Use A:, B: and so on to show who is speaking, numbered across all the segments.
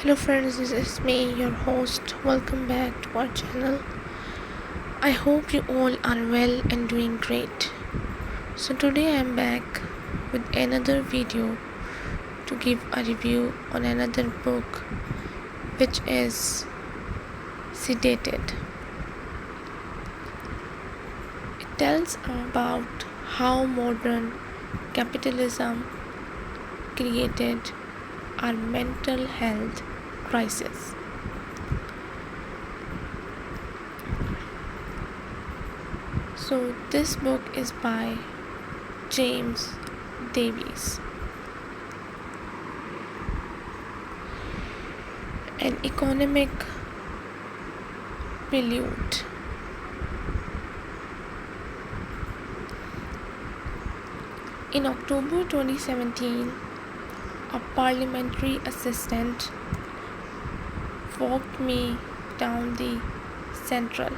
A: Hello friends, this is me, your host. Welcome back to our channel. I hope you all are well and doing great. So today I am back with another video to give a review on another book, which is Sedated. It tells about how modern capitalism created our mental health crisis. So this book is by James Davies, an economic prelude. In October 2017, a parliamentary assistant walked me down the central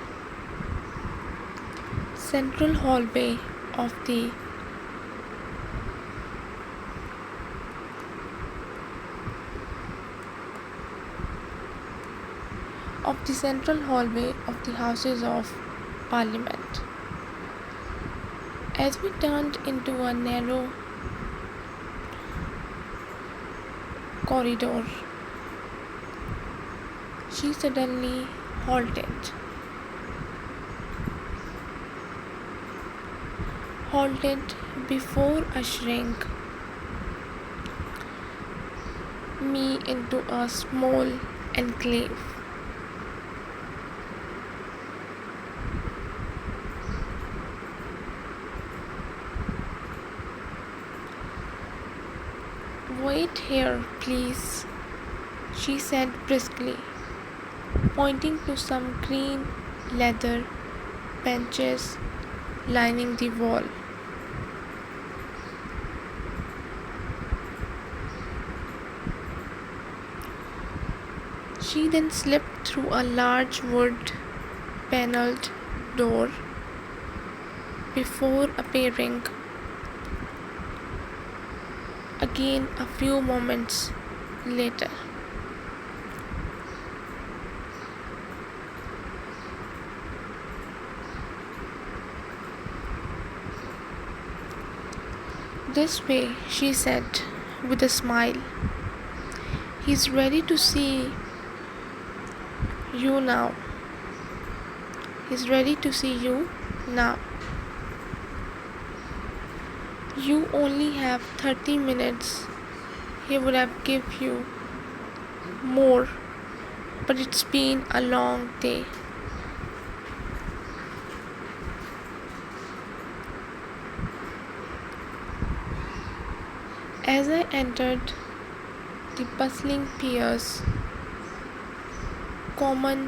A: hallway of the central hallway of the Houses of Parliament. As we turned into a narrow corridor, she suddenly halted before ushering me into a small enclave. "Wait here, please," she said briskly, pointing to some green leather benches lining the wall. She then slipped through a large wood-paneled door before appearing again a few moments later. "This way," she said with a smile. "He's ready to see you now. He's ready to see you now. You only have 30 minutes. He would have given you more, but it's been a long day." As I entered the bustling Peers Common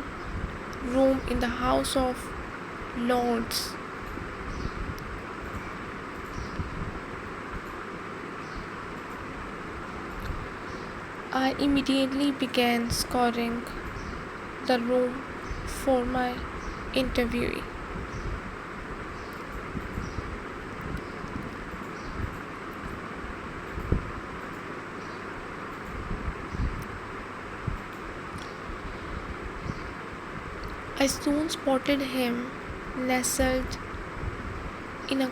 A: room in the House of Lords, I immediately began scouring the room for my interviewee. I soon spotted him nestled in a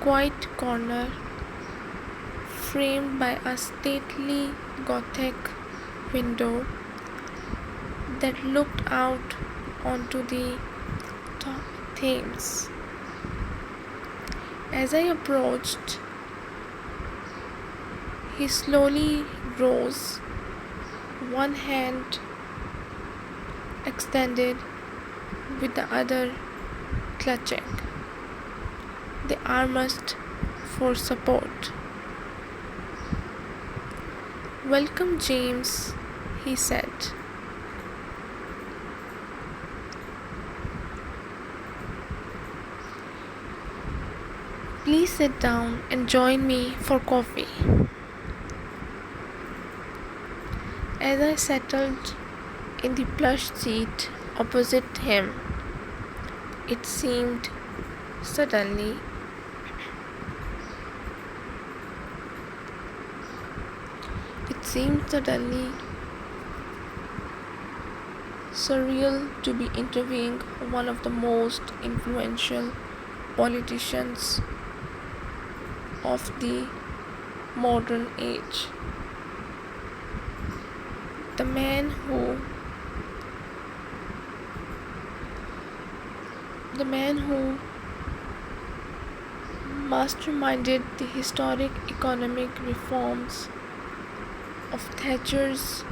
A: quiet corner, framed by a stately Gothic window that looked out onto the Thames. As I approached, he slowly rose, one hand extended with the other clutching the armrest for support. "Welcome, James," he said. "Please sit down and join me for coffee." As I settled in the plush seat opposite him, it seemed suddenly seemed suddenly surreal to be interviewing one of the most influential politicians of the modern age. The man who the man who masterminded the historic economic reforms of Thatcher's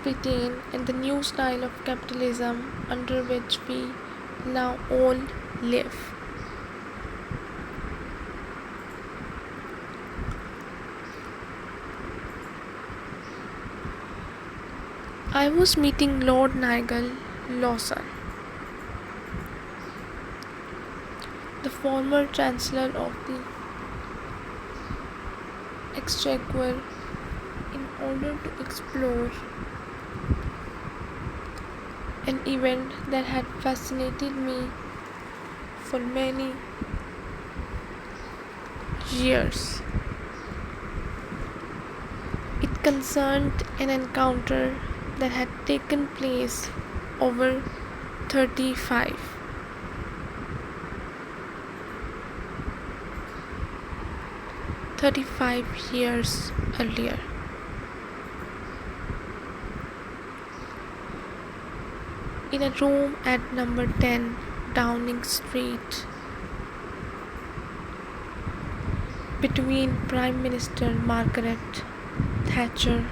A: Britain and the new style of capitalism under which we now all live. I was meeting Lord Nigel Lawson, the former Chancellor of the Exchequer, in order to explore an event that had fascinated me for many years. It concerned an encounter that had taken place over 35 years earlier. In a room at number 10 Downing Street, between Prime Minister Margaret Thatcher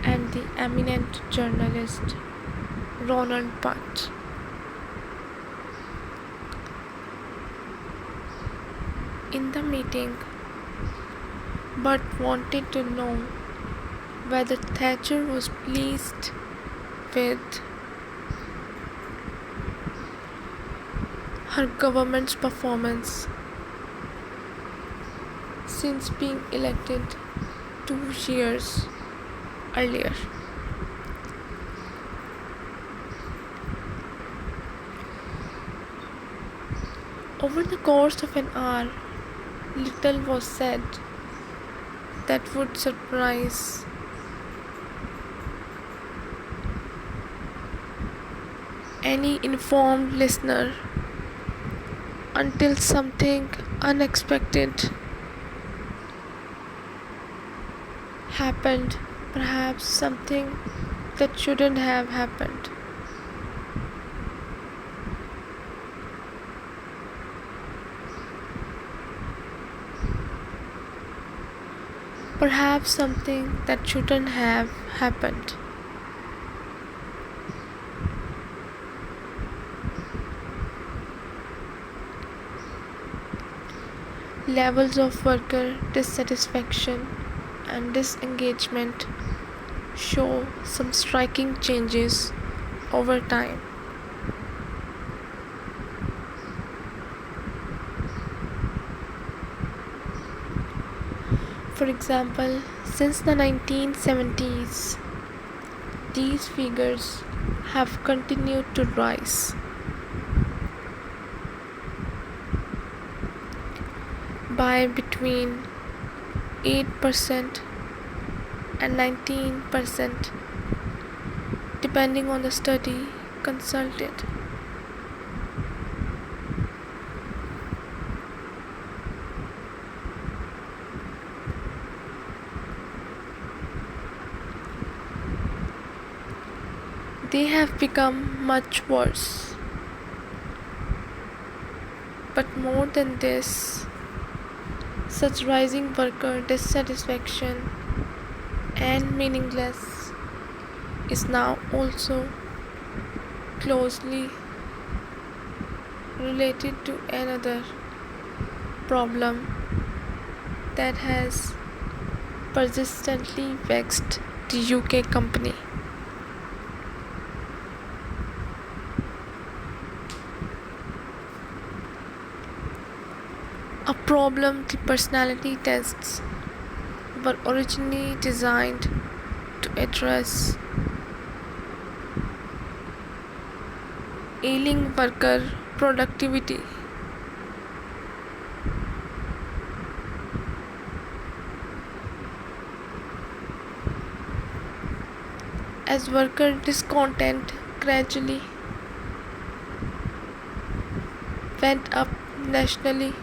A: and the eminent journalist Ronald Butt. In the meeting, Butt wanted to know whether Thatcher was pleased with her government's performance since being elected 2 years earlier. Over the course of an hour, little was said that would surprise any informed listener until something unexpected happened, perhaps something that shouldn't have happened. Perhaps something that shouldn't have happened. Levels of worker dissatisfaction and disengagement show some striking changes over time. For example, since the 1970s, these figures have continued to rise. By between 8% and 19%, depending on the study consulted. They have become much worse. But more than this, such rising worker dissatisfaction and meaningless is now also closely related to another problem that has persistently vexed the UK company. A problem the personality tests were originally designed to address. ailing worker productivity. As worker discontent gradually went up nationally,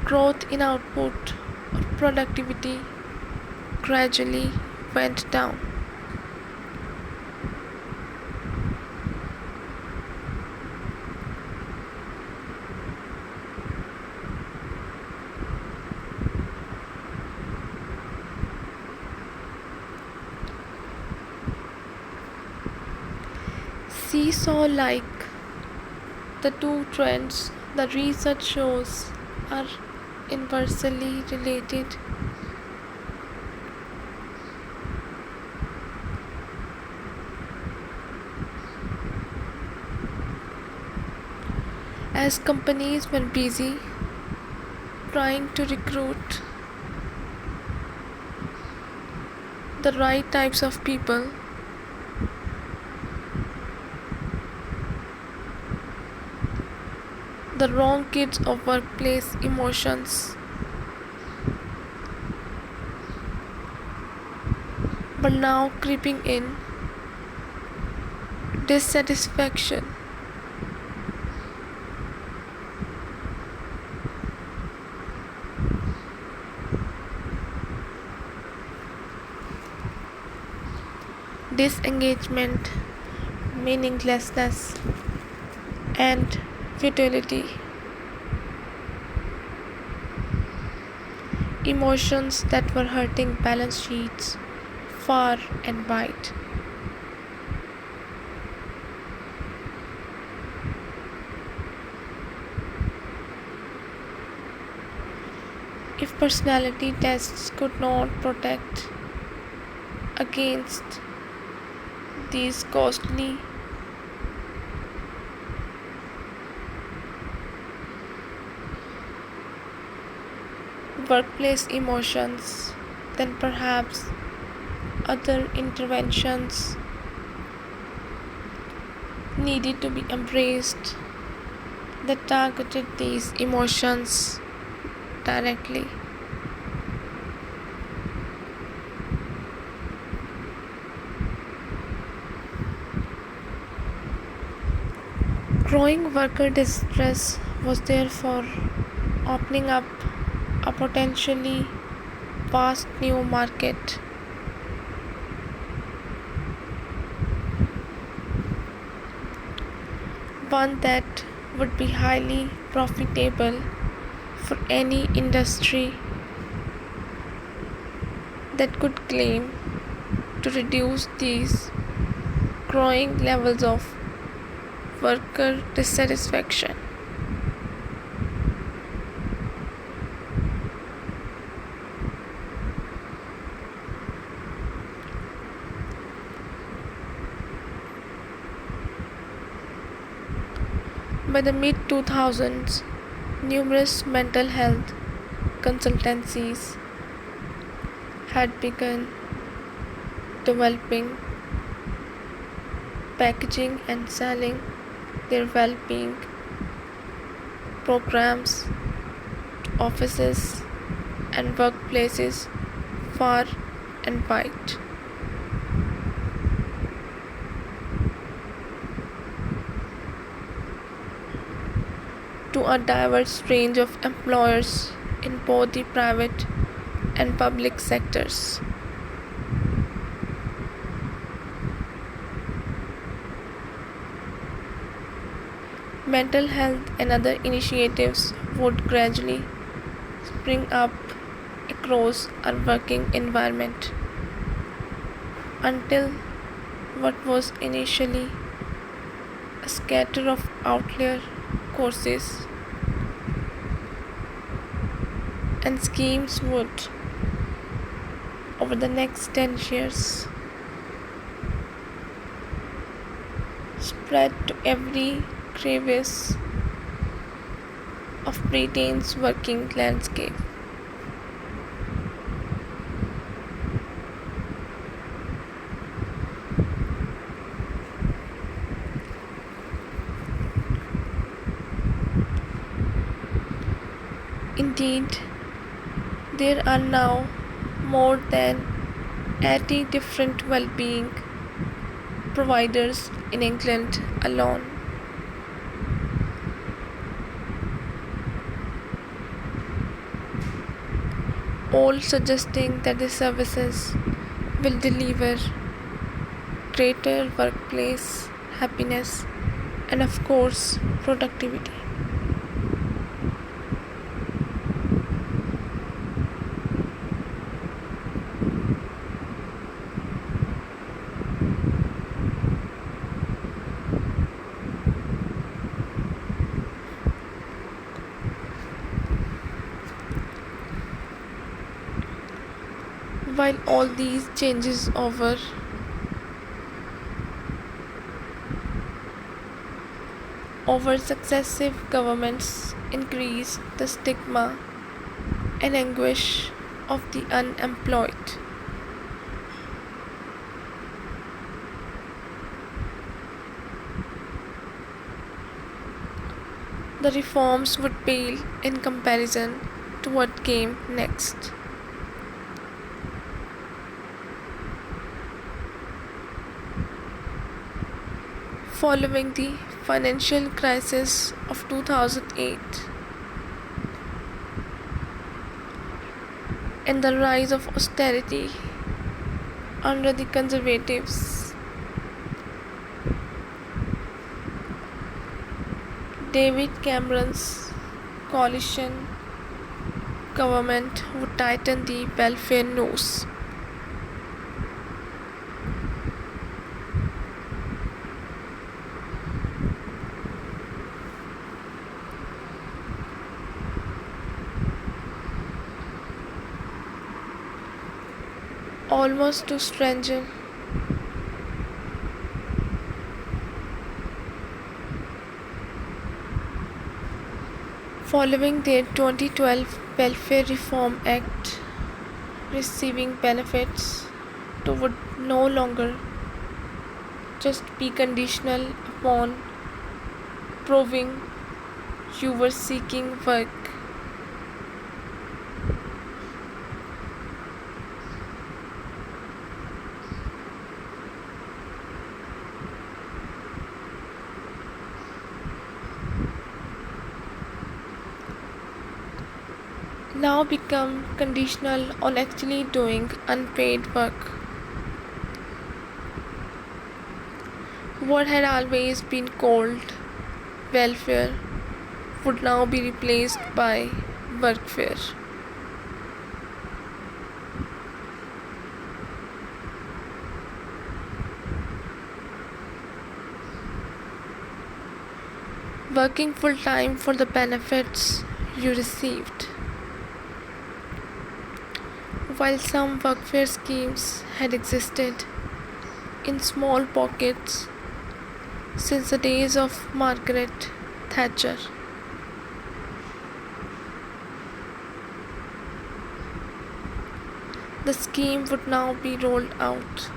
A: growth in output or productivity gradually went down. Seesaw-like, the two trends the research shows are inversely related. As companies were busy trying to recruit the right types of people, the wrong kids of workplace emotions but now creeping in. Dissatisfaction, disengagement, meaninglessness, and futility. Emotions that were hurting balance sheets far and wide. If personality tests could not protect against these costly workplace emotions, then perhaps other interventions needed to be embraced that targeted these emotions directly. Growing worker distress was therefore opening up a potentially vast new market. One that would be highly profitable for any industry that could claim to reduce these growing levels of worker dissatisfaction. By the mid 2000s, numerous mental health consultancies had begun developing, packaging, and selling their well-being programs to offices and workplaces far and wide. To a diverse range of employers in both the private and public sectors. Mental health and other initiatives would gradually spring up across our working environment until what was initially a scatter of outlier courses and schemes would, over the next 10 years, spread to every crevice of Britain's working landscape. Indeed, there are now more than 80 different well-being providers in England alone. All suggesting that the services will deliver greater workplace happiness and, of course, productivity. While all these changes over successive governments increase the stigma and anguish of the unemployed. The reforms would pale in comparison to what came next. Following the financial crisis of 2008 and the rise of austerity under the Conservatives, David Cameron's coalition government would tighten the welfare noose. Almost to stranger. Following their 2012 Welfare Reform Act, receiving benefits would no longer just be conditional upon proving you were seeking work. Now become conditional on actually doing unpaid work. What had always been called welfare would now be replaced by workfare. Working full time for the benefits you received. While some workfare schemes had existed in small pockets since the days of Margaret Thatcher, the scheme would now be rolled out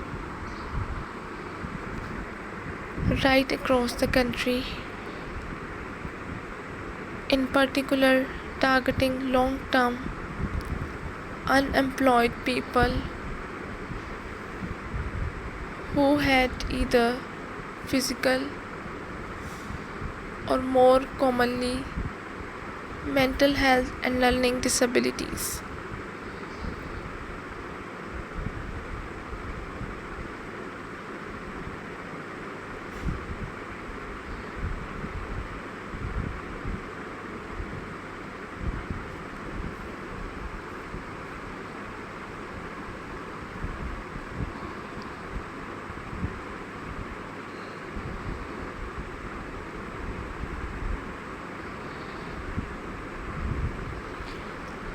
A: right across the country, in particular targeting long-term unemployed people who had either physical or, more commonly, mental health and learning disabilities.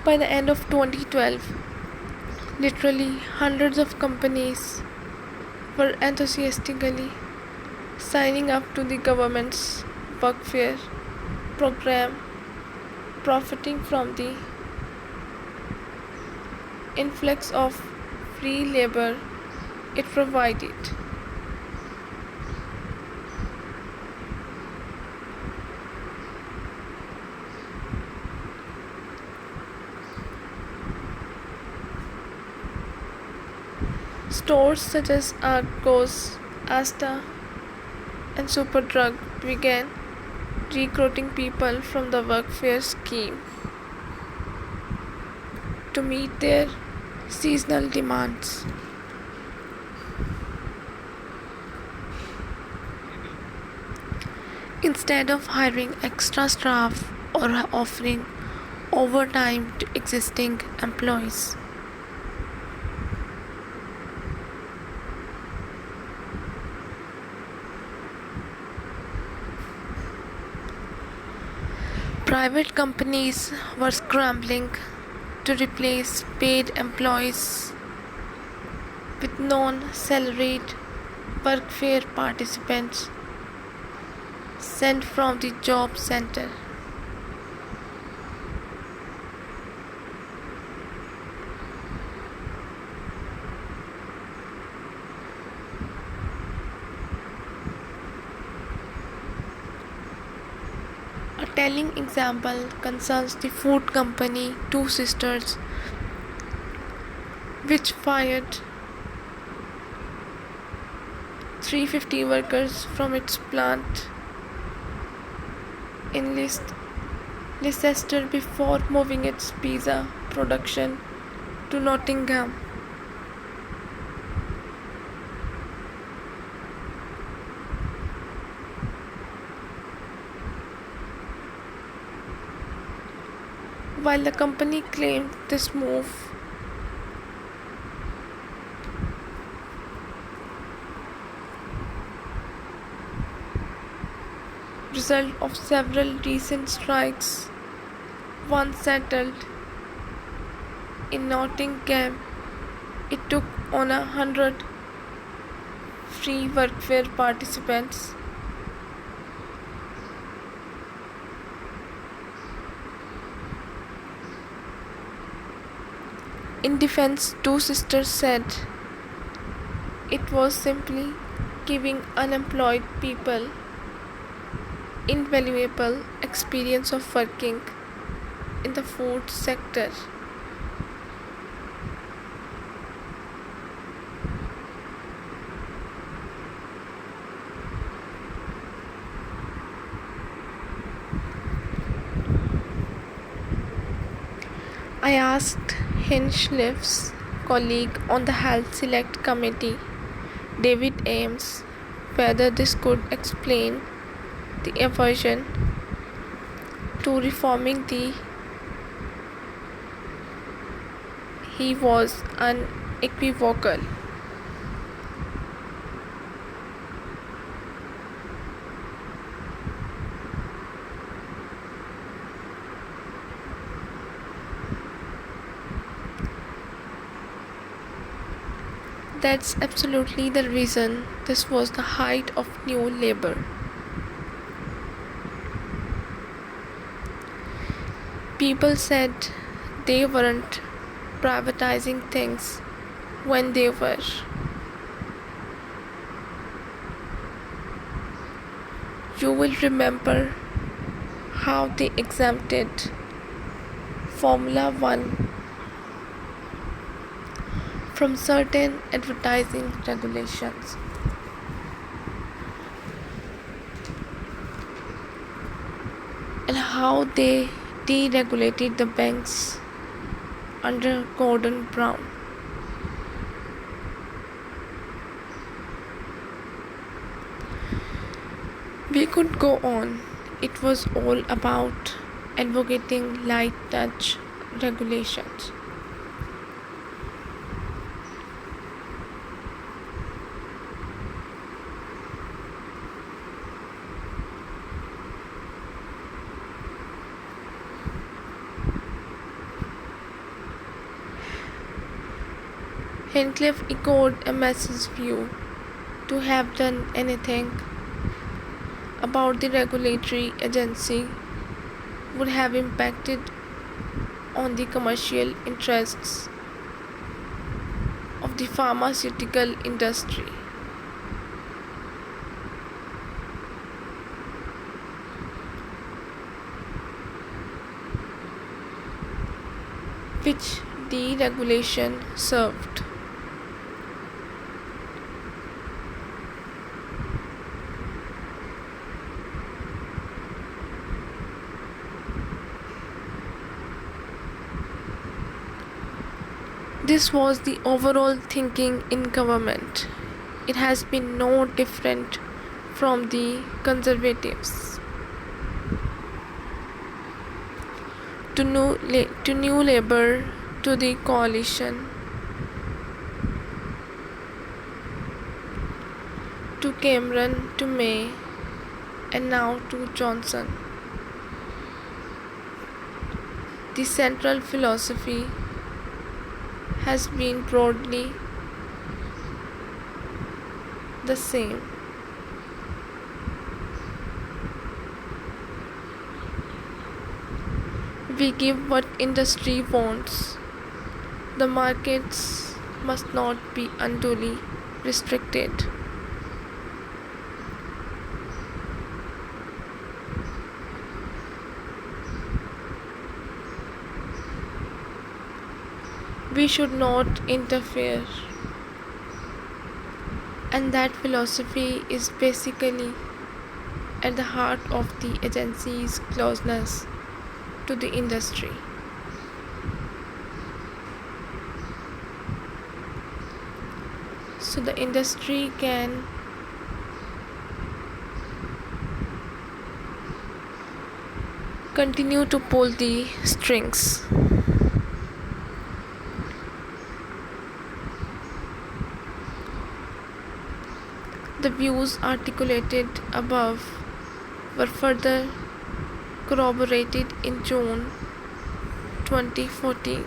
A: By the end of 2012, literally hundreds of companies were enthusiastically signing up to the government's workfare program, profiting from the influx of free labor it provided. Stores such as Argos, Asta, and Superdrug began recruiting people from the workfare scheme to meet their seasonal demands. Instead of hiring extra staff or offering overtime to existing employees. Private companies were scrambling to replace paid employees with non-salaried workfare participants sent from the job center. A telling example concerns the food company Two Sisters, which fired 350 workers from its plant in Leicester before moving its pizza production to Nottingham. While the company claimed this move result of several recent strikes, one settled in Nottingham, it took on 100 free workfare participants. In defense, Two Sisters said it was simply giving unemployed people invaluable experience of working in the food sector. I asked Hinchcliffe's colleague on the Health Select Committee, David Ames, whether this could explain the aversion to reforming the he was unequivocal. That's absolutely the reason this was the height of new labor. People said they weren't privatizing things when they were. You will remember how they exempted Formula One from certain advertising regulations. And how they deregulated the banks under Gordon Brown. We could go on. It was all about advocating light touch regulations. Hinchcliffe echoed Ms's view to have done anything about the regulatory agency would have impacted on the commercial interests of the pharmaceutical industry. Which deregulation served. This was the overall thinking in government. It has been no different from the conservatives to New Labour to the coalition to Cameron to May and now to Johnson. The central philosophy has been broadly the same. We give what industry wants. The markets must not be unduly restricted. We should not interfere. And that philosophy is basically at the heart of the agency's closeness to the industry. So the industry can continue to pull the strings. The views articulated above were further corroborated in June 2014.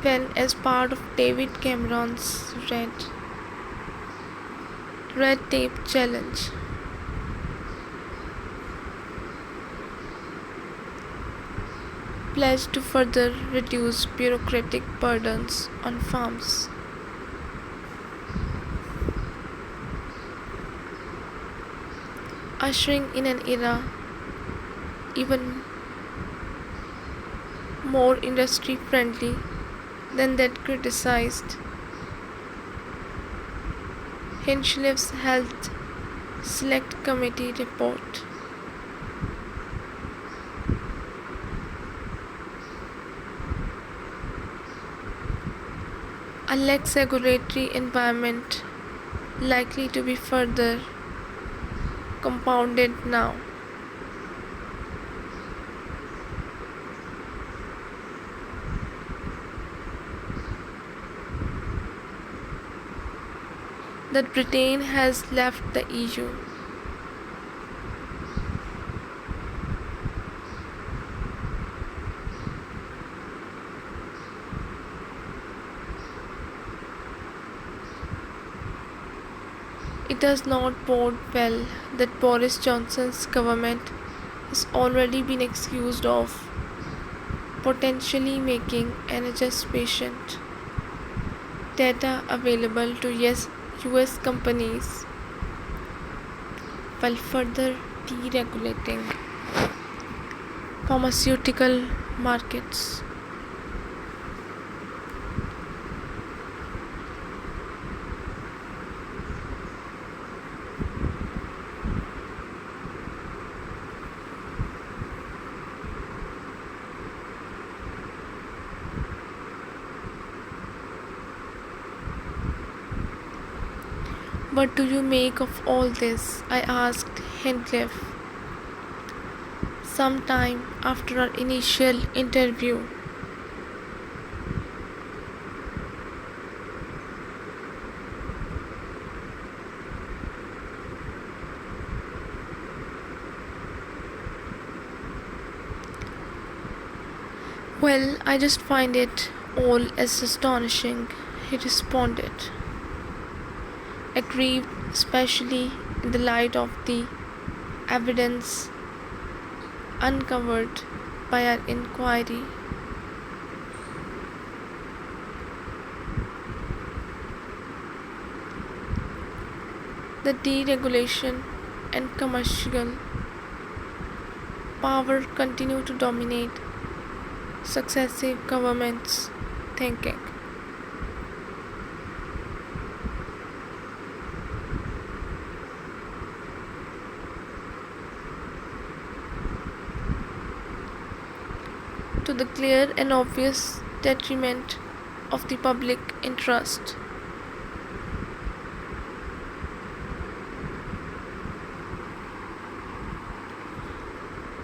A: When, as part of David Cameron's Red Tape Challenge, pledged to further reduce bureaucratic burdens on farms. Ushering in an era even more industry friendly than that criticized Hinchlife's Health Select Committee report. A lax regulatory environment likely to be further compounded now. That Britain has left the EU. It does not bode well that Boris Johnson's government has already been accused of potentially making NHS patient data available to US companies while further deregulating pharmaceutical markets. What do you make of all this? I asked Hinchliffe sometime after our initial interview. Well, I just find it all as astonishing, he responded, aggrieved especially in the light of the evidence uncovered by our inquiry. The deregulation and commercial power continue to dominate successive governments' thinking. to the clear and obvious detriment of the public interest.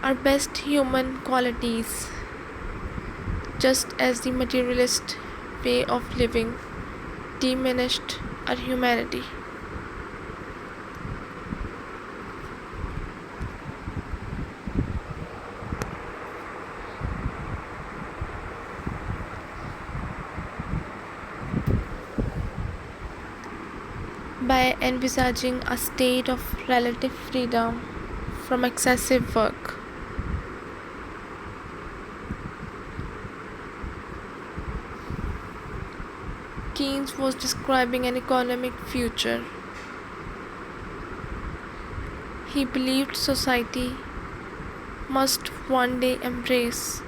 A: Our best human qualities, just as the materialist way of living diminished our humanity. By envisaging a state of relative freedom from excessive work. Keynes was describing an economic future. He believed society must one day embrace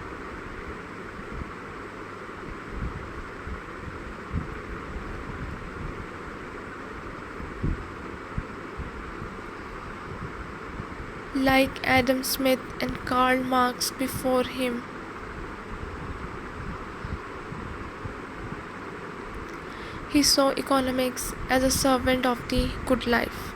A: like Adam Smith and Karl Marx before him. He saw economics as a servant of the good life.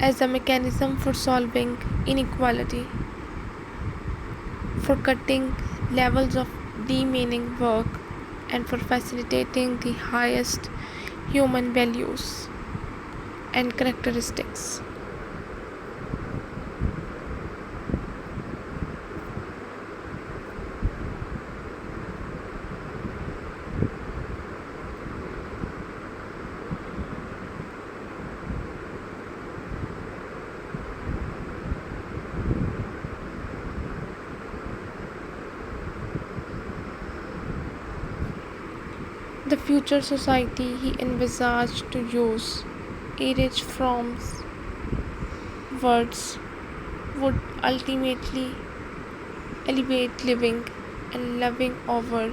A: As a mechanism for solving inequality, for cutting levels of demeaning work, and for facilitating the highest human values and characteristics. The future society he envisaged, to use Erich Fromm's words, would ultimately elevate living and loving over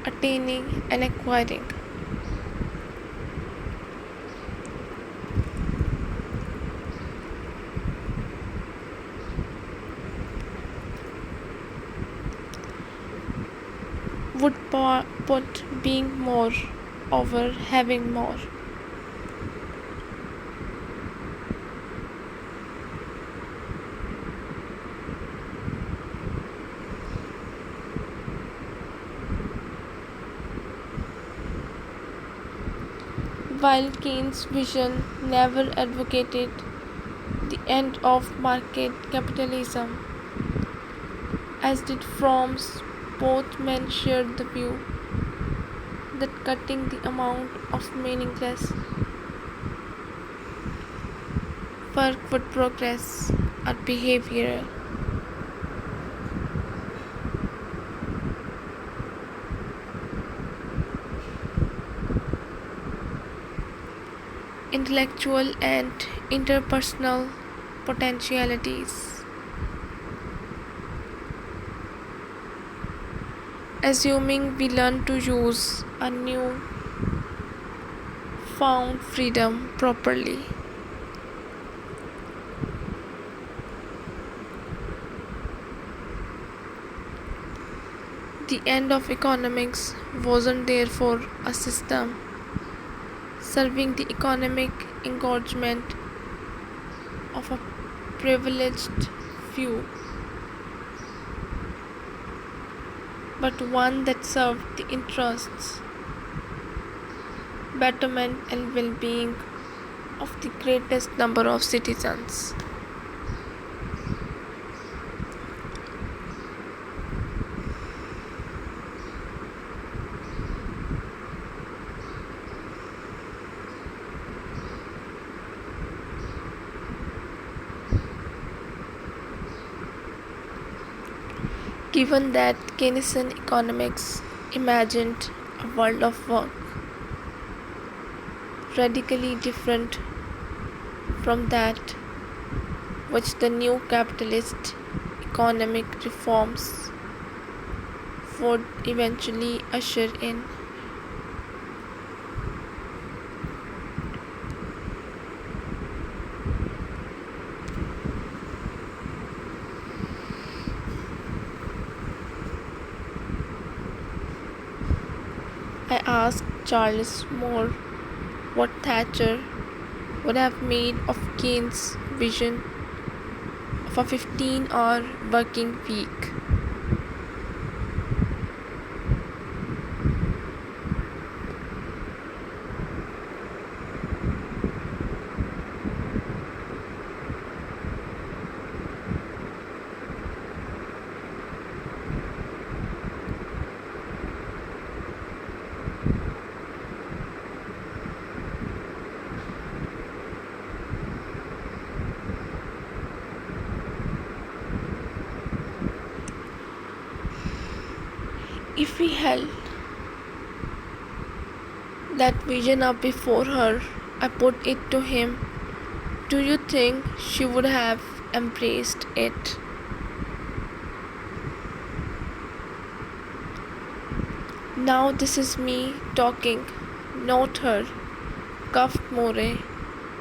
A: attaining and acquiring. Would put being more over having more. While Keynes' vision never advocated the end of market capitalism, as did Fromm's, both men shared the view that cutting the amount of meaningless work would progress our behavior. Intellectual and interpersonal potentialities. Assuming we learn to use a new found freedom properly. The end of economics wasn't therefore a system serving the economic engorgement of a privileged few, but one that served the interests, betterment and well-being of the greatest number of citizens. Given that Keynesian economics imagined a world of work radically different from that which the new capitalist economic reforms would eventually usher in, asked Charles Moore what Thatcher would have made of Keynes' vision of a 15-hour working week. If we held that vision up before her, I put it to him, do you think she would have embraced it? Now this is me talking, not her, coughed More,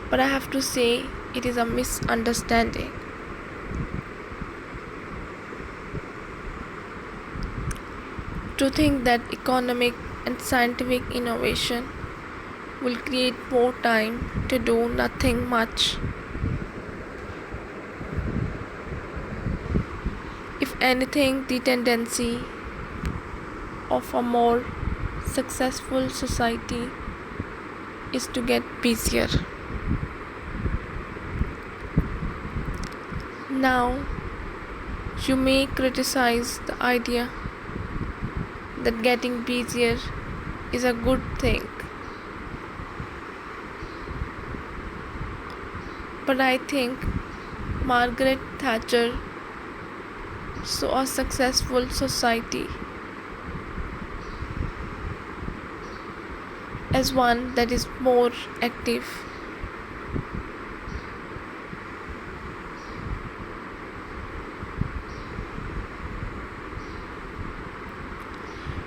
A: but I have to say it is a misunderstanding. To think that economic and scientific innovation will create more time to do nothing much. If anything, the tendency of a more successful society is to get busier. Now, you may criticize the idea that getting busier is a good thing. But I think Margaret Thatcher saw a successful society as one that is more active.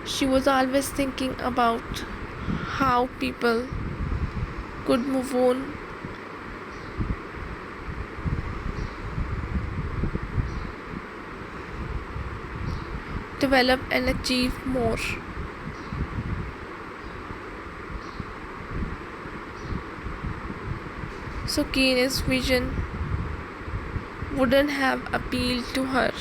A: She was always thinking about how people could move on, develop and achieve more. So Keynes' vision wouldn't have appealed to her.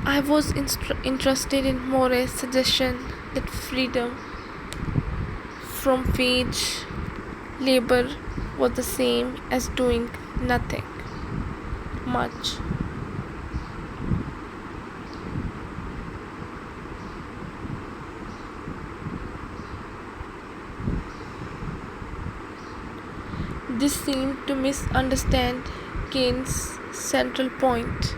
A: I was interested in More's suggestion that freedom from wage labor was the same as doing nothing much. This seemed to misunderstand Keynes' central point.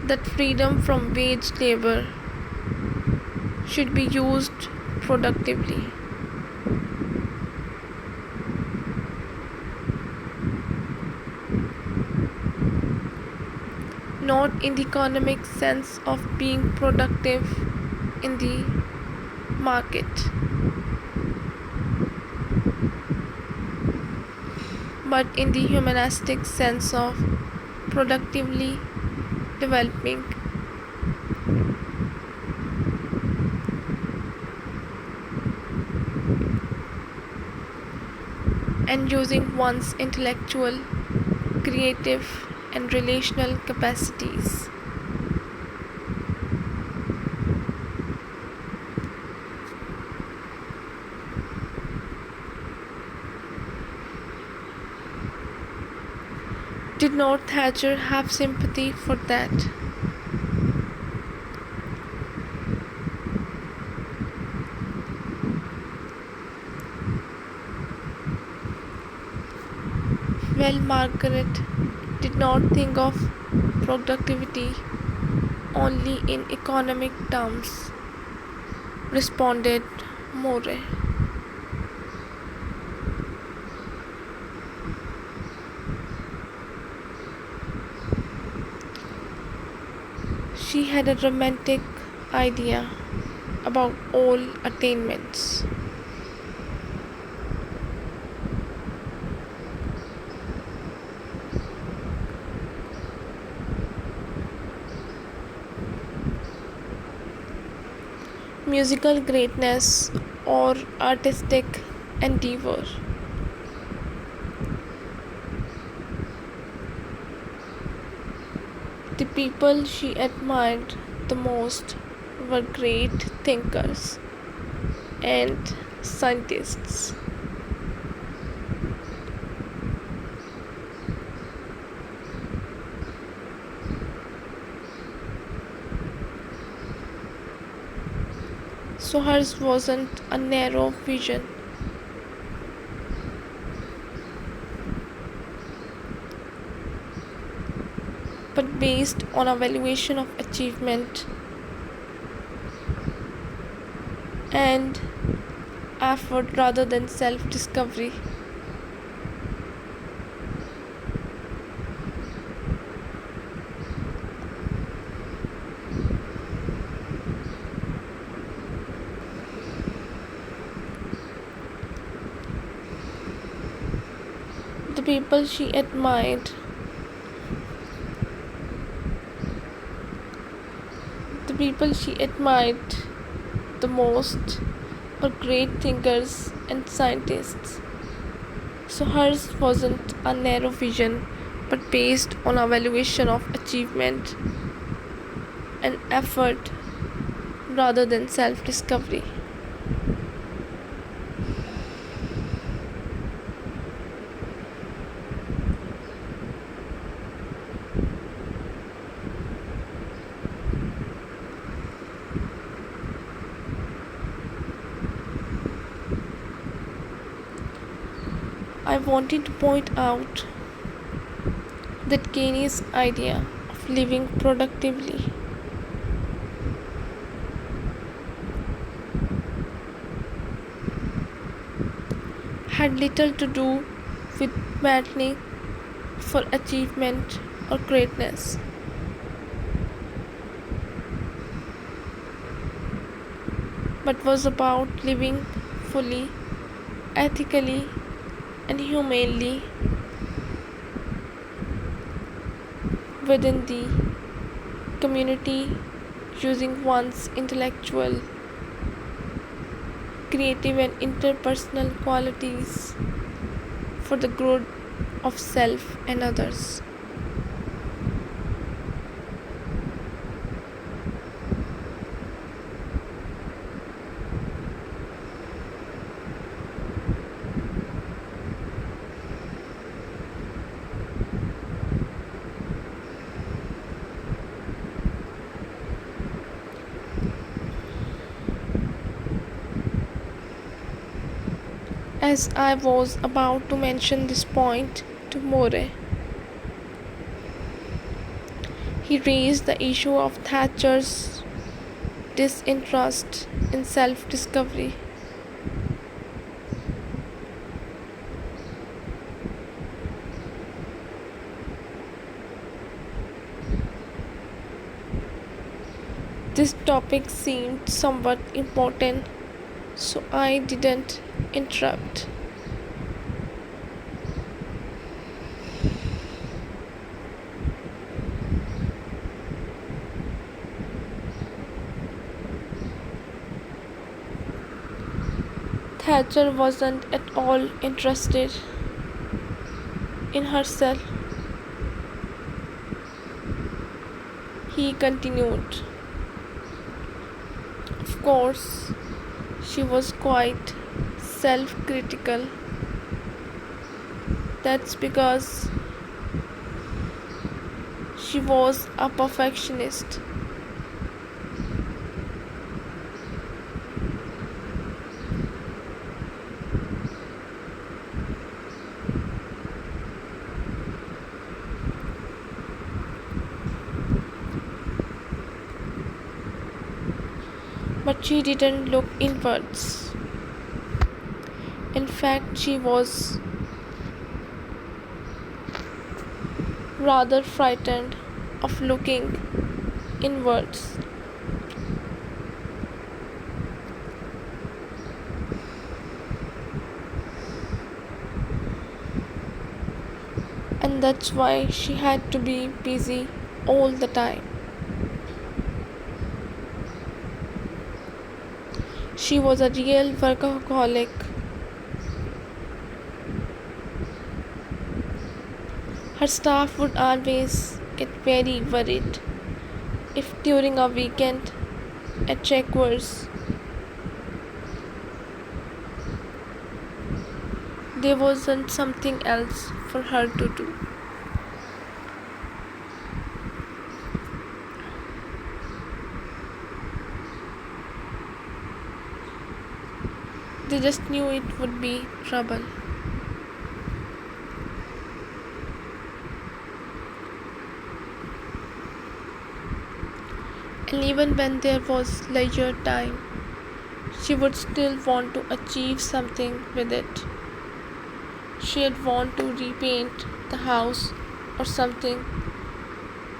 A: That freedom from wage labor should be used productively. Not in the economic sense of being productive in the market, but in the humanistic sense of productively developing and using one's intellectual, creative, and relational capacities. Did not Thatcher have sympathy for that? Well, Margaret did not think of productivity only in economic terms, responded More. She had a romantic idea about all attainments. Musical greatness or artistic endeavor. The people she admired the most were great thinkers and scientists. So hers wasn't a narrow vision, but based on a valuation of achievement and effort rather than self discovery. The people she admired, the people she admired the most were great thinkers and scientists. So hers wasn't a narrow vision, but based on a valuation of achievement and effort rather than self discovery. I wanted to point out that Keynes' idea of living productively had little to do with battling for achievement or greatness, but was about living fully, ethically, and humanely within the community, using one's intellectual, creative, and interpersonal qualities for the good of self and others. As I was about to mention this point to More, he raised the issue of Thatcher's disinterest in self discovery. This topic seemed somewhat important, so I didn't interrupt. Thatcher wasn't at all interested in herself. He continued. Of course, she was quite self critical. That's because she was a perfectionist. But she didn't look inwards. In fact, she was rather frightened of looking inwards. and that's why she had to be busy all the time. She was a real workaholic. Her staff would always get very worried if during a weekend a check was there wasn't something else for her to do. They just knew it would be trouble. And even when there was leisure time, she would still want to achieve something with it. She'd want to repaint the house or something,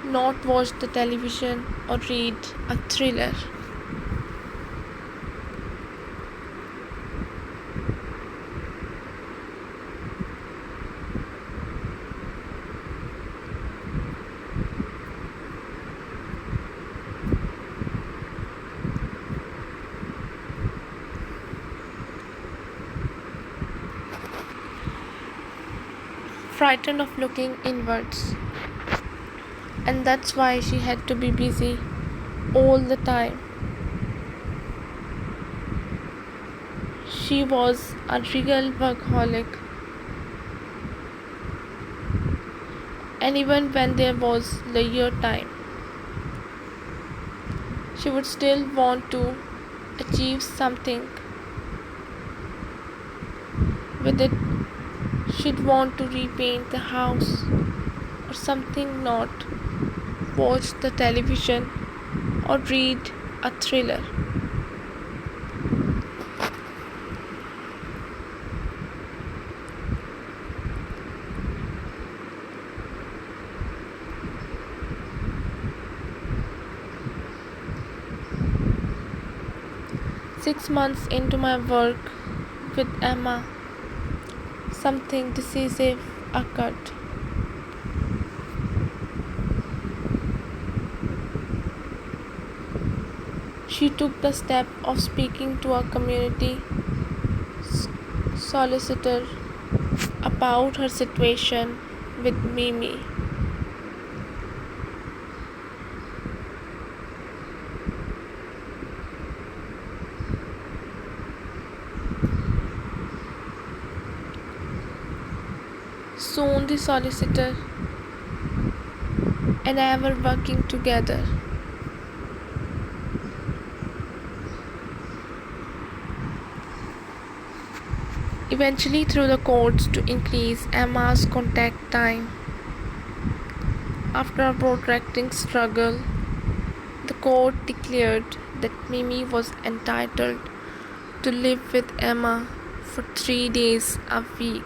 A: not watch the television or read a thriller. Frightened of looking inwards. And that's why she had to be busy all the time. She was a real workaholic. And even when there was leisure time, she would still want to achieve something with it. She'd want to repaint the house or something, not watch the television or read a thriller. Six months into my work with Emma, something decisive occurred. She took the step of speaking to a community solicitor about her situation with Mimi. Soon the solicitor and I were working together. Eventually through the courts to increase Emma's contact time. After a protracted struggle, the court declared that Mimi was entitled to live with Emma for 3 days a week.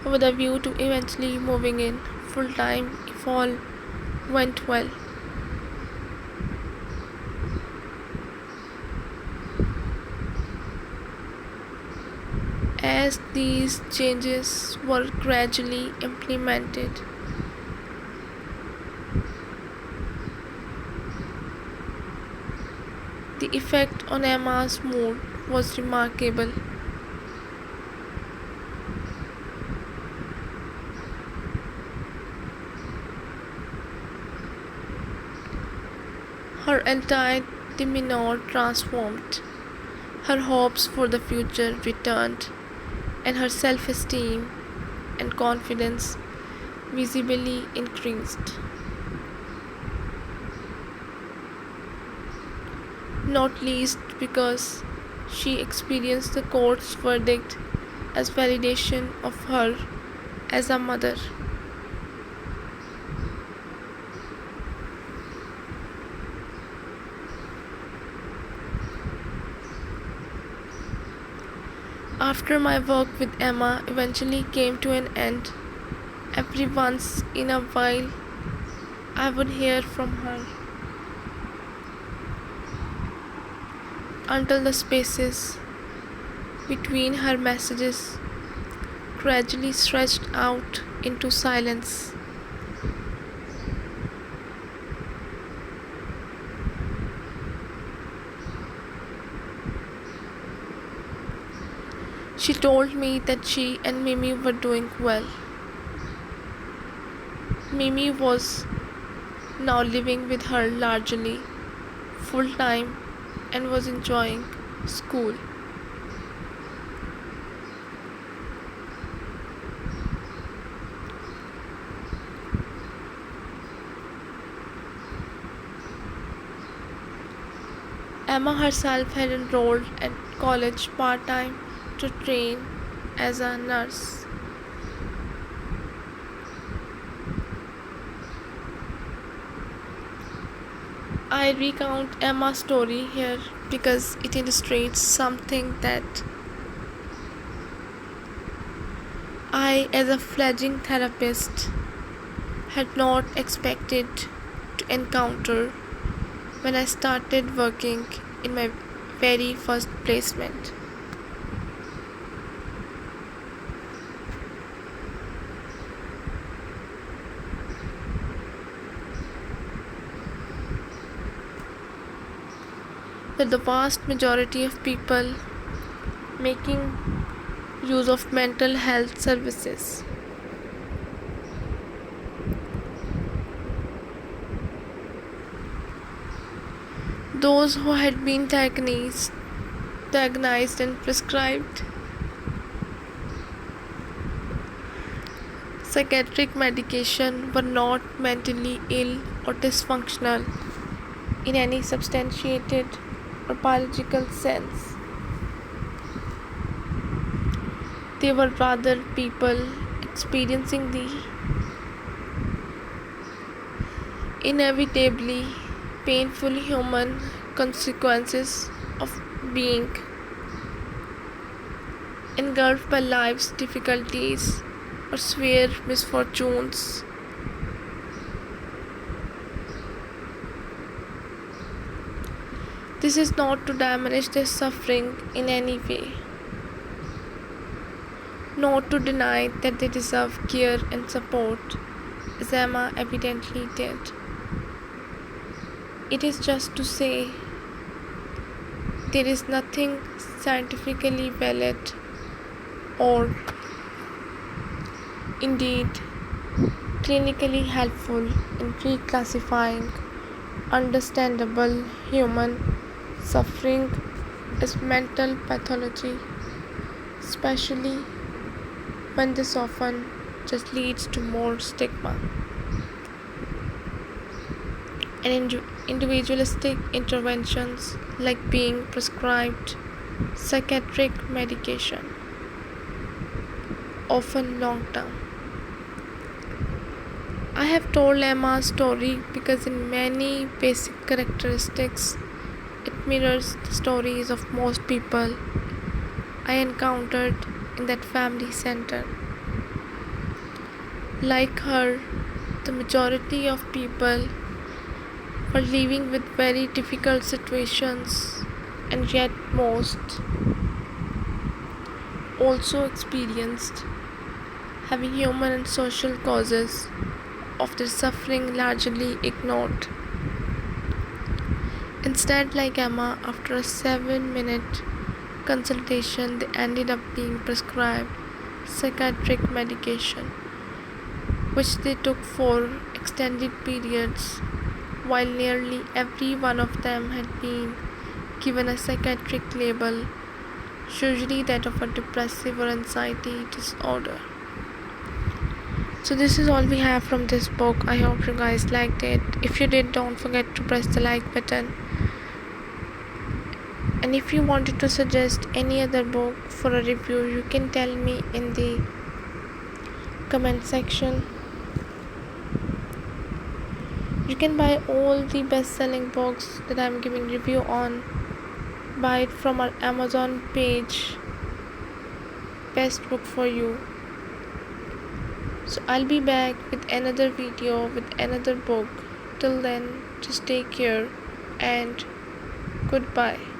A: With a view to eventually moving in full-time if all went well. As these changes were gradually implemented, the effect on Emma's mood was remarkable. Her entire demeanor transformed, her hopes for the future returned, and her self-esteem and confidence visibly increased. Not least because she experienced the court's verdict as validation of her as a mother. After my work with Emma eventually came to an end, every once in a while I would hear from her until the spaces between her messages gradually stretched out into silence. She told me that she and Mimi were doing well. Mimi was now living with her largely full time and was enjoying school. Emma herself had enrolled at college part time to train as a nurse. I recount Emma's story here because it illustrates something that I, as a fledgling therapist, had not expected to encounter when I started working in my very first placement. That the vast majority of people making use of mental health services those who had been diagnosed and prescribed psychiatric medication were not mentally ill or dysfunctional in any substantiated or biological sense. They were rather people experiencing the inevitably painful human consequences of being engulfed by life's difficulties or severe misfortunes. This is not to diminish their suffering in any way, not to deny that they deserve care and support, as Emma evidently did. It is just to say there is nothing scientifically valid or indeed clinically helpful in reclassifying understandable human suffering as mental pathology, especially when this often just leads to more stigma and individualistic interventions like being prescribed psychiatric medication, often long term. I have told Emma's story because in many basic characteristics it mirrors the stories of most people I encountered in that family center. Like her, the majority of people were living with very difficult situations, and yet most also experienced having human and social causes of their suffering largely ignored. Instead, like Emma, after a 7-minute consultation, they ended up being prescribed psychiatric medication, which they took for extended periods, while nearly every one of them had been given a psychiatric label, usually that of a depressive or anxiety disorder. So this is all we have from this book. I hope you guys liked it. If you did, don't forget to press the like button. And if you wanted to suggest any other book for a review, you can tell me in the comment section. You can buy all the best-selling books that I'm giving review on. Buy it from our Amazon page best book for you. So I'll be back with another video with another book. Till then, just take care and goodbye.